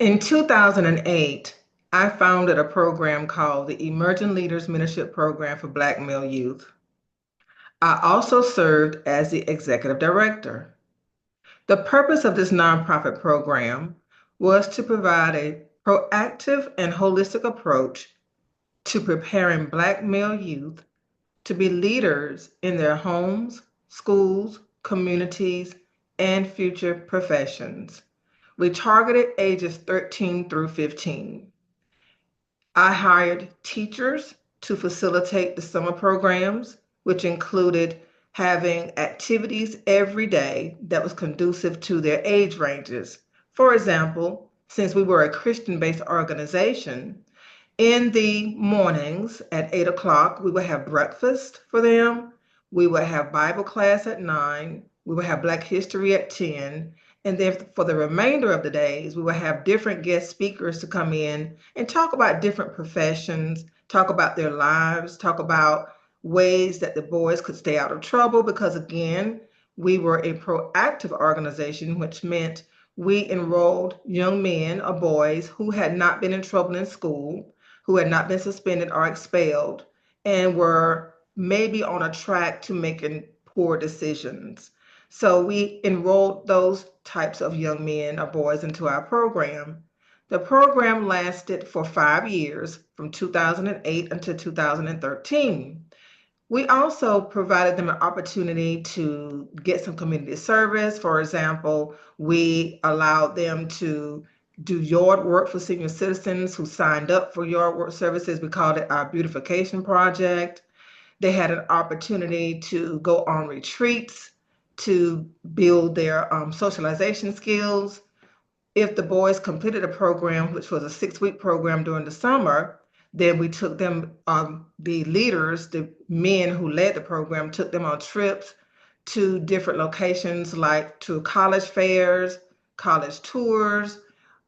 In 2008, I founded a program called the Emerging Leaders Mentorship Program for Black male youth. I also served as the executive director. The purpose of this nonprofit program was to provide a proactive and holistic approach to preparing Black male youth to be leaders in their homes, schools, communities, and future professions. We targeted ages 13 through 15. I hired teachers to facilitate the summer programs, which included having activities every day that was conducive to their age ranges. For example, since we were a Christian-based organization, in the mornings at 8 o'clock, we would have breakfast for them. We would have Bible class at 9. We would have Black History at 10. And then for the remainder of the days, we would have different guest speakers to come in and talk about different professions, talk about their lives, talk about ways that the boys could stay out of trouble. Because again, we were a proactive organization, which meant we enrolled young men or boys who had not been in trouble in school, who had not been suspended or expelled, and were maybe on a track to making poor decisions. So we enrolled those types of young men or boys into our program. The program lasted for 5 years, from 2008 until 2013. We also provided them an opportunity to get some community service. For example, we allowed them to do yard work for senior citizens who signed up for yard work services. We called it our beautification project. They had an opportunity to go on retreats to build their socialization skills. If the boys completed a program, which was a 6-week program during the summer, then we took them, the leaders, the men who led the program, took them on trips to different locations, like to college fairs, college tours,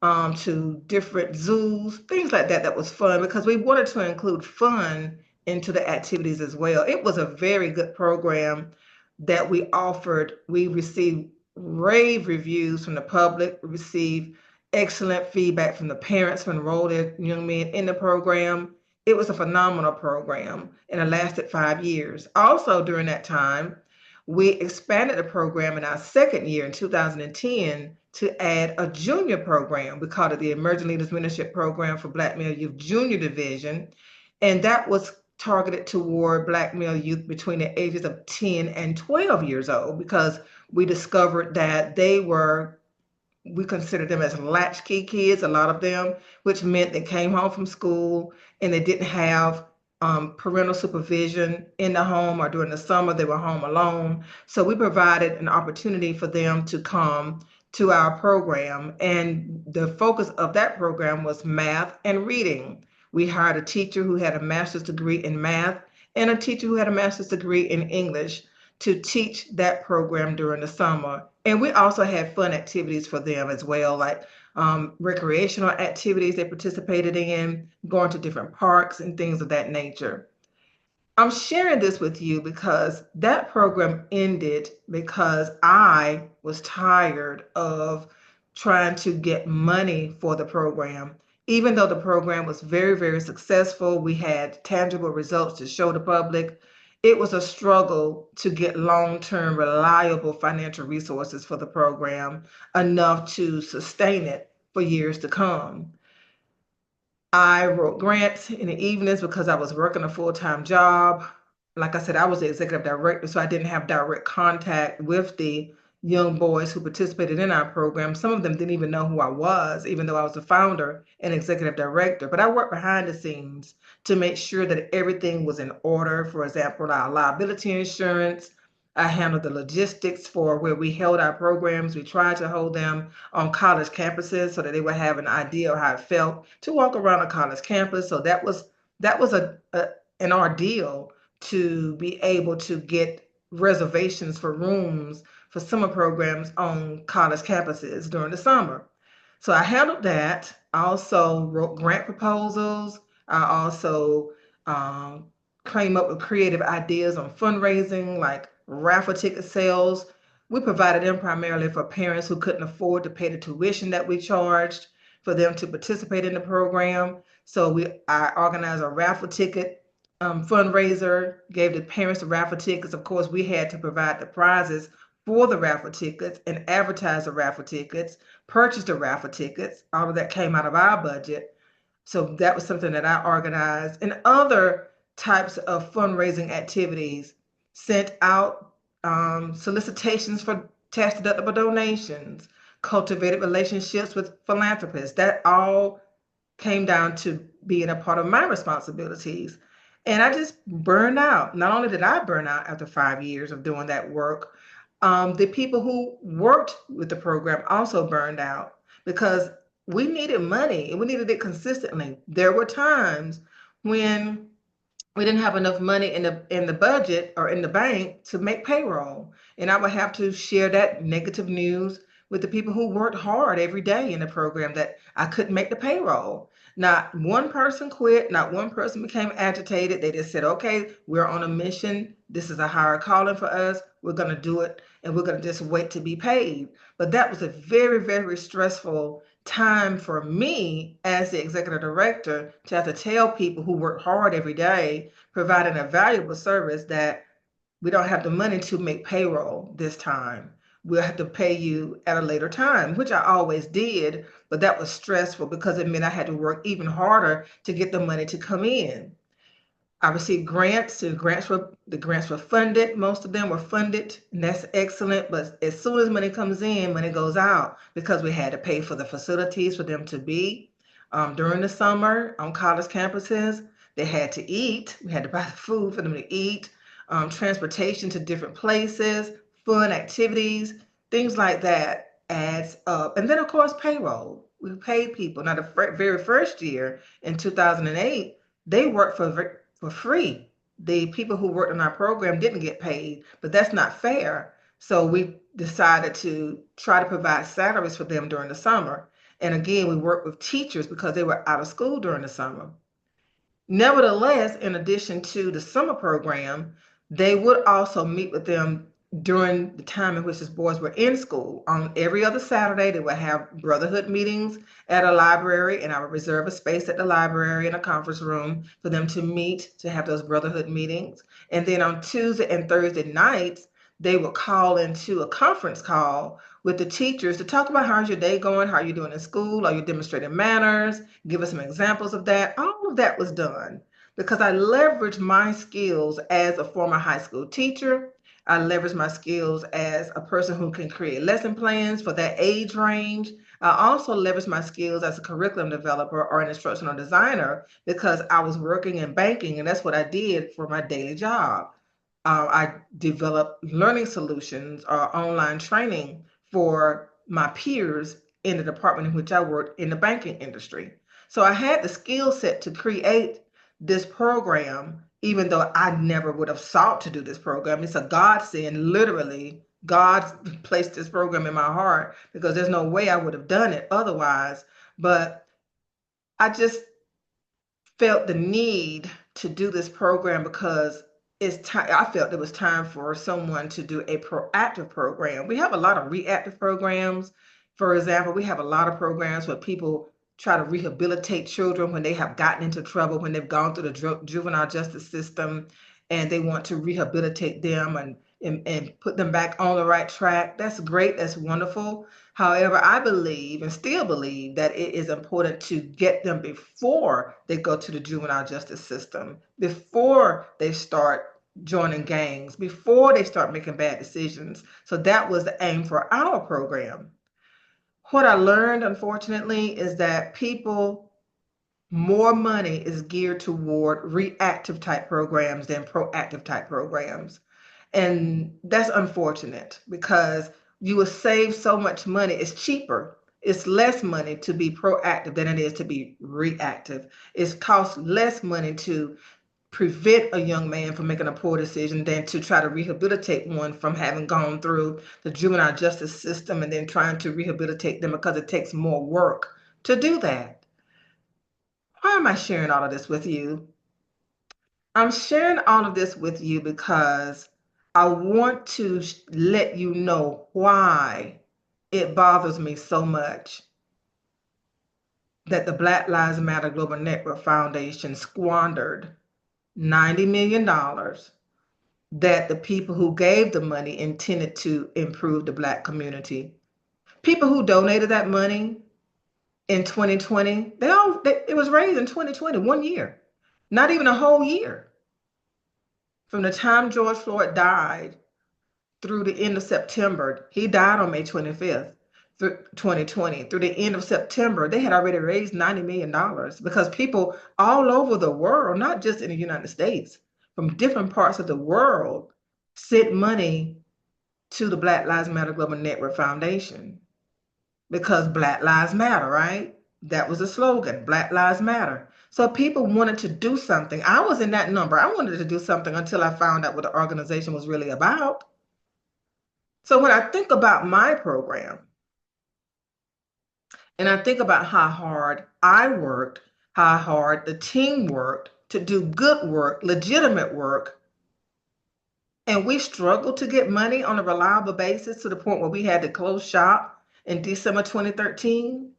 to different zoos, things like that. That was fun because we wanted to include fun into the activities as well. It was a very good program that we offered. We received rave reviews from the public, received excellent feedback from the parents who enrolled their young men in the program. It was a phenomenal program and it lasted 5 years. Also, during that time, we expanded the program in our second year in 2010 to add a junior program. We called it the Emerging Leaders Mentorship Program for Black Male Youth Junior Division. And that was targeted toward Black male youth between the ages of 10 and 12 years old, because we discovered that we considered them as latchkey kids, a lot of them, which meant they came home from school and they didn't have parental supervision in the home, or during the summer they were home alone. So we provided an opportunity for them to come to our program. And the focus of that program was math and reading. We hired a teacher who had a master's degree in math and a teacher who had a master's degree in English to teach that program during the summer. And we also had fun activities for them as well, like recreational activities they participated in, going to different parks and things of that nature. I'm sharing this with you because that program ended because I was tired of trying to get money for the program. Even though the program was very, very successful, we had tangible results to show the public. It was a struggle to get long-term, reliable financial resources for the program, enough to sustain it for years to come. I wrote grants in the evenings because I was working a full-time job. Like I said, I was the executive director, so I didn't have direct contact with the young boys who participated in our program. Some of them didn't even know who I was, even though I was the founder and executive director. But I worked behind the scenes to make sure that everything was in order. For example, our liability insurance. I handled the logistics for where we held our programs. We tried to hold them on college campuses so that they would have an idea of how it felt to walk around a college campus. So that was an ordeal to be able to get reservations for rooms for summer programs on college campuses during the summer. So I handled that. I also wrote grant proposals. I also um, came up with creative ideas on fundraising, like raffle ticket sales. We provided them primarily for parents who couldn't afford to pay the tuition that we charged. for them to participate in the program. So I organized a raffle ticket fundraiser, gave the parents the raffle tickets. Of course, we had to provide the prizes for the raffle tickets and advertise the raffle tickets, purchase the raffle tickets. All of that came out of our budget. So that was something that I organized. And other types of fundraising activities, sent out solicitations for tax deductible donations, cultivated relationships with philanthropists. That all came down to being a part of my responsibilities. And I just burned out. Not only did I burn out after 5 years of doing that work, the people who worked with the program also burned out because we needed money and we needed it consistently. There were times when we didn't have enough money in the budget or in the bank to make payroll. And I would have to share that negative news with the people who worked hard every day in the program that I couldn't make the payroll. Not one person quit, not one person became agitated. They just said, okay, we're on a mission. This is a higher calling for us. We're going to do it and we're going to just wait to be paid. But that was a very, very stressful time for me as the executive director to have to tell people who work hard every day, providing a valuable service, that we don't have the money to make payroll this time. We'll have to pay you at a later time, which I always did, but that was stressful because it meant I had to work even harder to get the money to come in. I received grants. The grants were funded. Most of them were funded, and that's excellent. But as soon as money comes in, money goes out because we had to pay for the facilities for them to be during the summer on college campuses. They had to eat. We had to buy the food for them to eat, transportation to different places, fun activities, things like that adds up. And then, of course, payroll. We paid people. Now, the very first year in 2008, they worked for free. The people who worked in our program didn't get paid, but that's not fair. So we decided to try to provide salaries for them during the summer. And again, we worked with teachers because they were out of school during the summer. Nevertheless, in addition to the summer program, they would also meet with them during the time in which these boys were in school. On every other Saturday, they would have brotherhood meetings at a library, and I would reserve a space at the library in a conference room for them to meet, to have those brotherhood meetings. And then on Tuesday and Thursday nights, they would call into a conference call with the teachers to talk about how's your day going, how you're doing in school, are you demonstrating manners, give us some examples of that. All of that was done because I leveraged my skills as a former high school teacher. I leveraged my skills as a person who can create lesson plans for that age range. I also leveraged my skills as a curriculum developer or an instructional designer because I was working in banking and that's what I did for my daily job. I developed learning solutions or online training for my peers in the department in which I worked in the banking industry. So I had the skill set to create this program, even though I never would have sought to do this program. It's a godsend, literally. God placed this program in my heart because there's no way I would have done it otherwise. But I just felt the need to do this program because it's time. I felt it was time for someone to do a proactive program. We have a lot of reactive programs. For example, we have a lot of programs where people try to rehabilitate children when they have gotten into trouble, when they've gone through the juvenile justice system, and they want to rehabilitate them and put them back on the right track. That's great. That's wonderful. However, I believe and still believe that it is important to get them before they go to the juvenile justice system, before they start joining gangs, before they start making bad decisions. So that was the aim for our program. What I learned, unfortunately, is that more money is geared toward reactive type programs than proactive type programs. And that's unfortunate because you will save so much money. It's cheaper. It's less money to be proactive than it is to be reactive. It costs less money to prevent a young man from making a poor decision than to try to rehabilitate one from having gone through the juvenile justice system and then trying to rehabilitate them because it takes more work to do that. Why am I sharing all of this with you? I'm sharing all of this with you because I want to let you know why it bothers me so much that the Black Lives Matter Global Network Foundation squandered $90 million that the people who gave the money intended to improve the Black community. People who donated that money in 2020, it was raised in 2020, 1 year, not even a whole year. From the time George Floyd died through the end of September, he died on May 25th, 2020. Through the end of September, they had already raised $90 million because people all over the world, not just in the United States, from different parts of the world, sent money to the Black Lives Matter Global Network Foundation because Black Lives Matter, right? That was the slogan, Black Lives Matter. So people wanted to do something. I was in that number. I wanted to do something until I found out what the organization was really about. So when I think about my program and I think about how hard I worked, how hard the team worked to do good work, legitimate work, and we struggled to get money on a reliable basis to the point where we had to close shop in December 2013.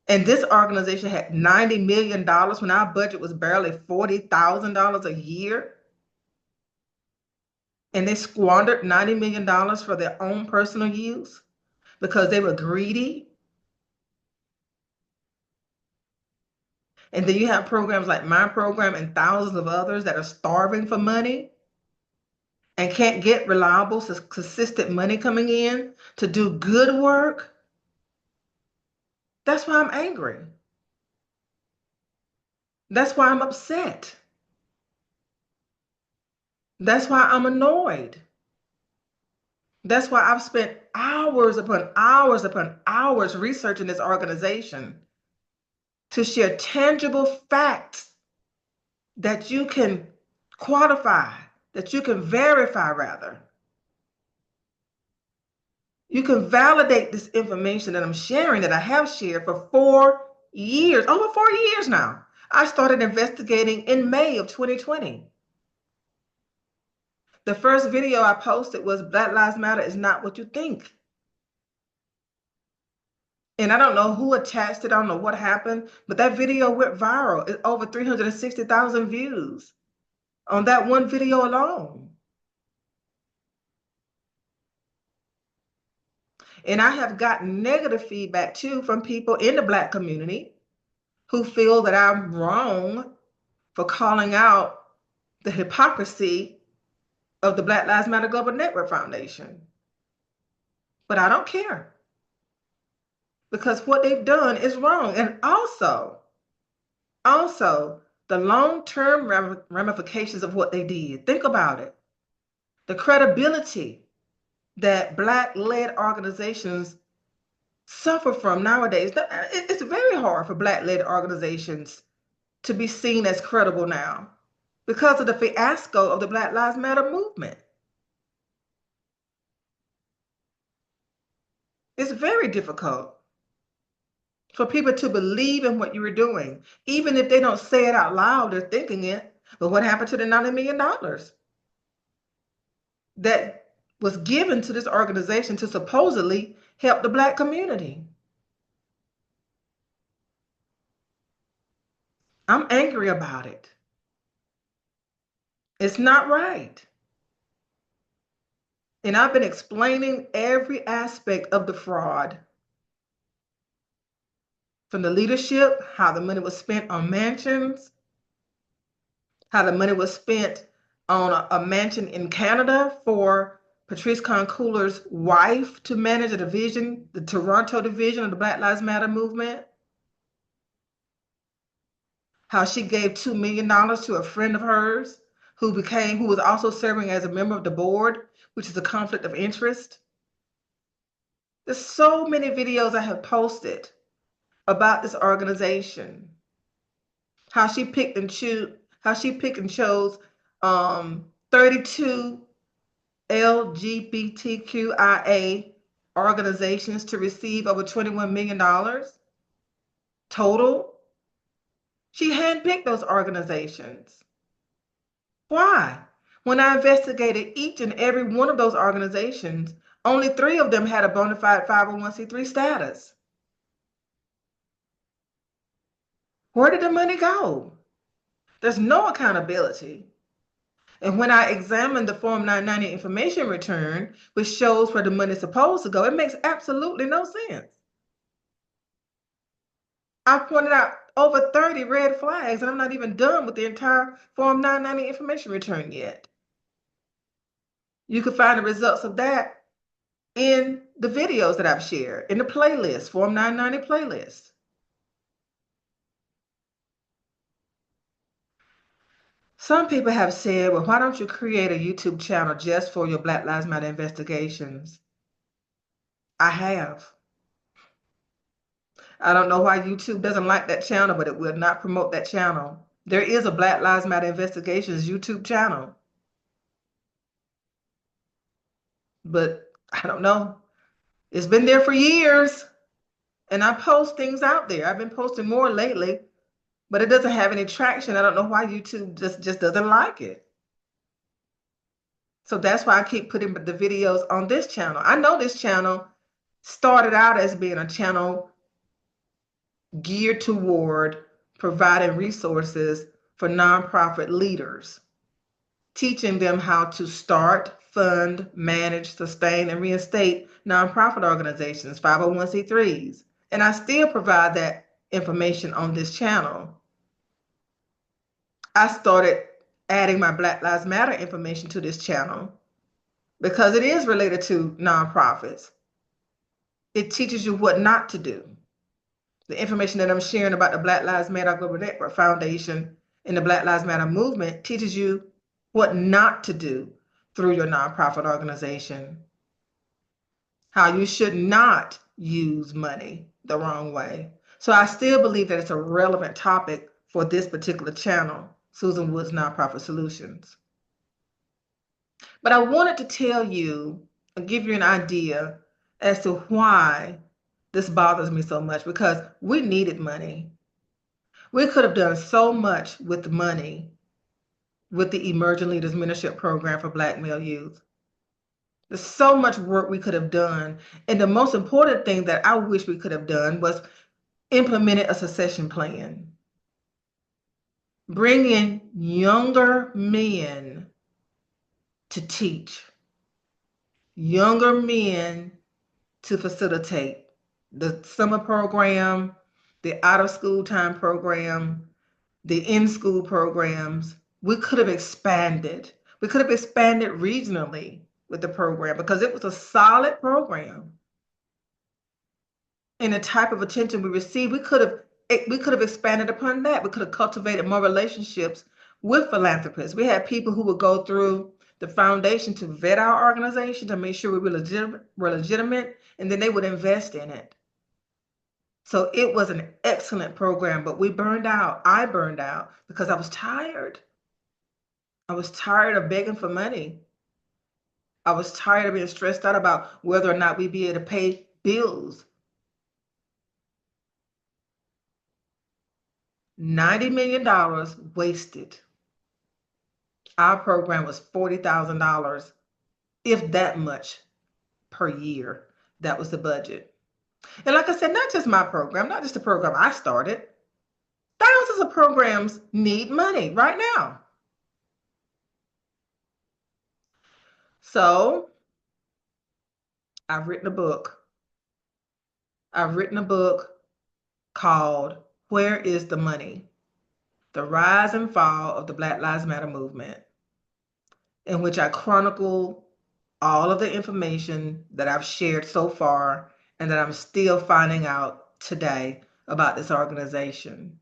And this organization had $90 million when our budget was barely $40,000 a year. And they squandered $90 million for their own personal use because they were greedy. And then you have programs like my program and thousands of others that are starving for money and can't get reliable, consistent money coming in to do good work. That's why I'm angry. That's why I'm upset. That's why I'm annoyed. That's why I've spent hours upon hours upon hours researching this organization to share tangible facts that you can quantify, that you can verify, rather. You can validate this information that I'm sharing, that I have shared for 4 years, over 4 years now. I started investigating in May of 2020. The first video I posted was Black Lives Matter is not what you think. And I don't know who attached it, I don't know what happened, but that video went viral. It's over 360,000 views on that one video alone. And I have gotten negative feedback too from people in the Black community who feel that I'm wrong for calling out the hypocrisy of the Black Lives Matter Global Network Foundation. But I don't care because what they've done is wrong. And also, the long-term ramifications of what they did. Think about it. The credibility that Black-led organizations suffer from nowadays. It's very hard for Black-led organizations to be seen as credible now because of the fiasco of the Black Lives Matter movement. It's very difficult for people to believe in what you were doing. Even if they don't say it out loud, they're thinking it. But what happened to the $90 million that was given to this organization to supposedly help the Black community? I'm angry about it. It's not right. And I've been explaining every aspect of the fraud. From the leadership, how the money was spent on mansions, how the money was spent on a mansion in Canada for Patrice Concouleur's wife to manage a division, the Toronto division of the Black Lives Matter movement. How she gave $2 million to a friend of hers who was also serving as a member of the board, which is a conflict of interest. There's so many videos I have posted about this organization. How she picked and chose 32 LGBTQIA organizations to receive over $21 million total. She handpicked those organizations. Why? When I investigated each and every one of those organizations, only 3 of them had a bona fide 501c3 status. Where did the money go? There's no accountability. And when I examine the Form 990 information return, which shows where the money is supposed to go, it makes absolutely no sense. I've pointed out over 30 red flags, and I'm not even done with the entire Form 990 information return yet. You can find the results of that in the videos that I've shared, in the playlist, Form 990 playlist. Some people have said, well, why don't you create a YouTube channel just for your Black Lives Matter investigations? I have. I don't know why YouTube doesn't like that channel, but it will not promote that channel. There is a Black Lives Matter Investigations YouTube channel, but I don't know. It's been there for years, and I post things out there. I've been posting more lately, but it doesn't have any traction. I don't know why YouTube just doesn't like it. So that's why I keep putting the videos on this channel. I know this channel started out as being a channel geared toward providing resources for nonprofit leaders, teaching them how to start, fund, manage, sustain, and reinstate nonprofit organizations, 501c3s. And I still provide that information on this channel. I started adding my Black Lives Matter information to this channel because it is related to nonprofits. It teaches you what not to do. The information that I'm sharing about the Black Lives Matter Global Network Foundation and the Black Lives Matter movement teaches you what not to do through your nonprofit organization, how you should not use money the wrong way. So I still believe that it's a relevant topic for this particular channel, Susan Woods Nonprofit Solutions. But I wanted to tell you, give you an idea as to why this bothers me so much, because we needed money. We could have done so much with money with the Emerging Leaders Mentorship Program for Black male youth. There's so much work we could have done. And the most important thing that I wish we could have done was implemented a succession plan. Bring in younger men to teach, younger men to facilitate the summer program, the out of school time program, the in-school programs. We could have expanded. We could have expanded regionally with the program because it was a solid program. And the type of attention we received, we could have expanded upon that. We could have cultivated more relationships with philanthropists. We had people who would go through the foundation to vet our organization to make sure we were legitimate, and then they would invest in it. So it was an excellent program, but we burned out. I burned out because I was tired. I was tired of begging for money. I was tired of being stressed out about whether or not we'd be able to pay bills. $90 million wasted. Our program was $40,000, if that much, per year. That was the budget. And like I said, not just my program, not just the program I started. Thousands of programs need money right now. So I've written a book. I've written a book called Where is the Money? The Rise and Fall of the Black Lives Matter Movement, in which I chronicle all of the information that I've shared so far and that I'm still finding out today about this organization.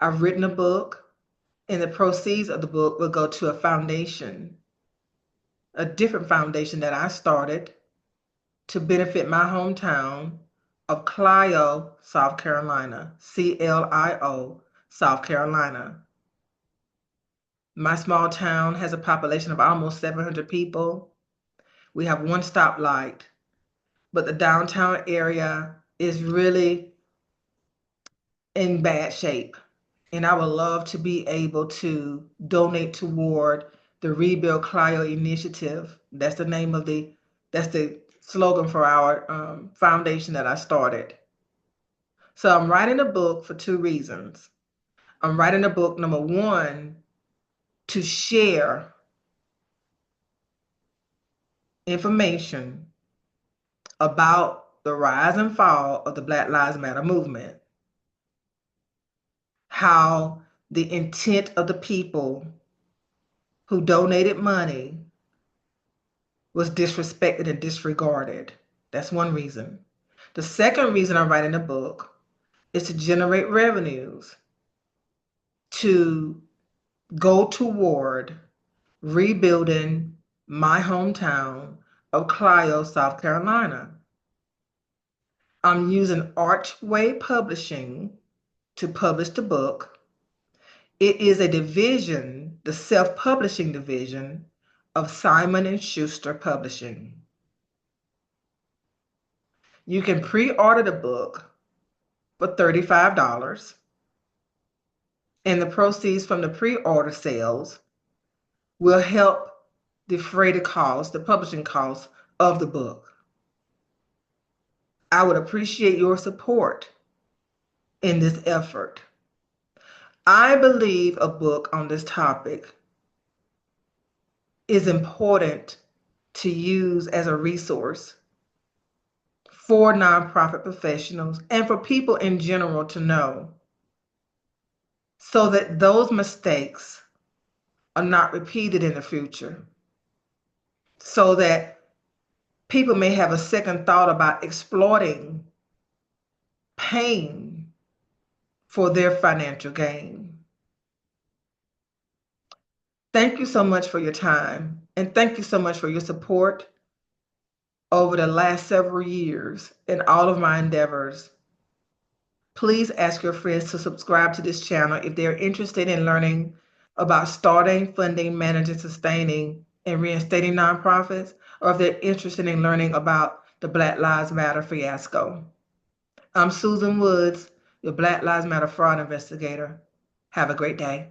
I've written a book, and the proceeds of the book will go to a foundation, a different foundation that I started to benefit my hometown of Clio, South Carolina, CLIO, South Carolina. My small town has a population of almost 700 people. We have one stoplight, but the downtown area is really in bad shape. And I would love to be able to donate toward the Rebuild Clio initiative. That's the slogan for our foundation that I started. So I'm writing a book for two reasons. I'm writing a book, number one, to share information about the rise and fall of the Black Lives Matter movement, how the intent of the people who donated money was disrespected and disregarded. That's one reason. The second reason I'm writing a book is to generate revenues to go toward rebuilding my hometown of Clio, South Carolina. I'm using Archway Publishing to publish the book. It is a division, the self-publishing division of Simon & Schuster Publishing. You can pre-order the book for $35, and the proceeds from the pre-order sales will help defray the cost, the publishing cost of the book. I would appreciate your support in this effort. I believe a book on this topic is important to use as a resource for nonprofit professionals and for people in general to know, so that those mistakes are not repeated in the future, so that people may have a second thought about exploiting pain for their financial gain. Thank you so much for your time, and thank you so much for your support over the last several years in all of my endeavors. Please ask your friends to subscribe to this channel if they're interested in learning about starting, funding, managing, sustaining, and reinstating nonprofits, or if they're interested in learning about the Black Lives Matter fiasco. I'm Susan Woods, your Black Lives Matter fraud investigator. Have a great day.